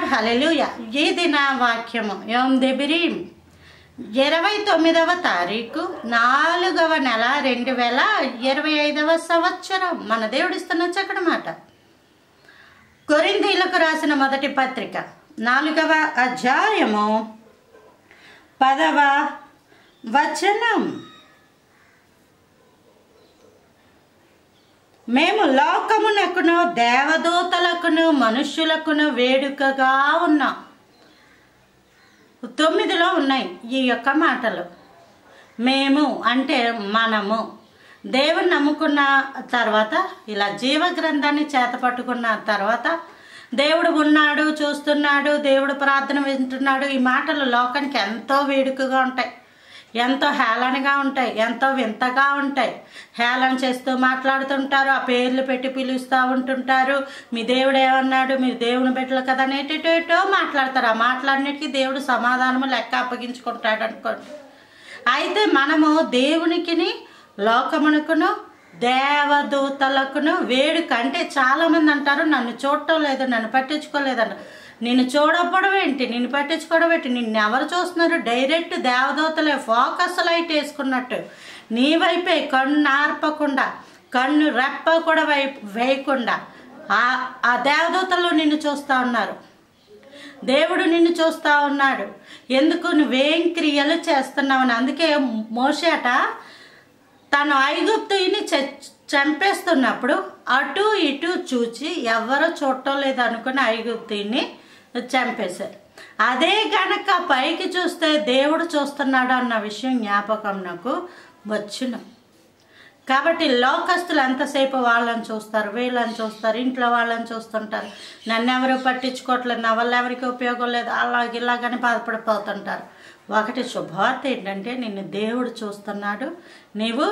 Lord, హల్లెలూయా. ఇది నా వాక్యము. యోమ్ దెబిరీం 29వ తారీఖు 4వ నెల 2025వ సంవత్సరం. మన దేవుడిస్తున్న చక్కటి మాట. కొరింథీయులకు రాసిన మొదటి పత్రిక 4వ అధ్యాయము 10వ వచనం. మేము లోకమునకును దేవదూతలకును మనుష్యులకును వేడుకగా ఉన్నాం. 9లో ఉన్నాయి ఈ యొక్క మాటలు. మేము అంటే మనము దేవుని నమ్ముకున్న తర్వాత, ఇలా జీవ గ్రంథాన్ని చేతపట్టుకున్న తర్వాత, దేవుడు ఉన్నాడు, చూస్తున్నాడు, దేవుడు ప్రార్థన వింటున్నాడు, ఈ మాటలు లోకానికి ఎంతో వేడుకగా ఉంటాయి, ఎంతో హేళనగా ఉంటాయి, ఎంతో వింతగా ఉంటాయి. హేళన చేస్తూ మాట్లాడుతుంటారు, ఆ పేర్లు పెట్టి పిలుస్తూ ఉంటుంటారు. మీ దేవుడు ఏమన్నాడు, మీరు దేవుని బిడ్డలు కదా అనేటో మాట్లాడతారు. ఆ మాట్లాడినట్టుకి దేవుడు సమాధానము లెక్క అప్పగించుకుంటాడు అనుకోండి. అయితే మనము దేవునికిని లోకమునకును దేవదూతలకును వేడుక. అంటే చాలామంది అంటారు, నన్ను చూడటం లేదు, నన్ను పట్టించుకోలేదంట. నిన్ను చూడకపోవడం ఏంటి, నిన్ను పట్టించుకోవడం ఏంటి, నిన్ను ఎవరు చూస్తున్నారు? డైరెక్ట్ దేవదూతలే ఫోకస్ లైట్ వేసుకున్నట్టు నీ వైపే, కన్ను ఆర్పకుండా, కన్ను రెప్ప కూడా వేయకుండా ఆ దేవదూతలు నిన్ను చూస్తూ ఉన్నారు. దేవుడు నిన్ను చూస్తూ ఉన్నాడు. ఎందుకు? నువ్వేం క్రియలు చేస్తున్నావని. అందుకే మోషేట తను ఐగుప్తుని చంపేస్తున్నప్పుడు అటు ఇటు చూచి ఎవరో చూడటం లేదు అనుకుని ఐగుప్తుని చంపేశారు. అదే గనక పైకి చూస్తే దేవుడు చూస్తున్నాడు అన్న విషయం జ్ఞాపకం నాకు వచ్చును. కాబట్టి లోకస్తులు ఎంతసేపు వాళ్ళని చూస్తారు, వీళ్ళని చూస్తారు, ఇంట్లో వాళ్ళని చూస్తుంటారు. నన్ను ఎవరు పట్టించుకోవట్లేదు, నా వల్ల ఎవరికి ఉపయోగం లేదు, ఇలాగని బాధపడిపోతుంటారు. ఒకటి శుభవార్త ఏంటంటే, నిన్ను దేవుడు చూస్తున్నాడు. నీవు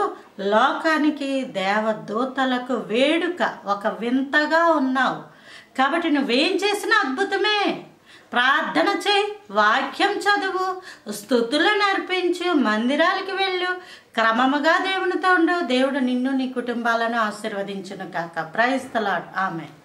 లోకానికి దేవదూతలకు వేడుక, ఒక వింతగా ఉన్నావు. కాబట్టి నువ్వేం చేసినా అద్భుతమే. ప్రార్థన చేయి, వాక్యం చదువు, స్తుతులను అర్పించు, మందిరాలకు వెళ్ళు, క్రమముగా దేవునితో ఉండు. దేవుడు నిన్ను నీ కుటుంబాలను ఆశీర్వదించును కాక. Praise the lord. ఆమేన్.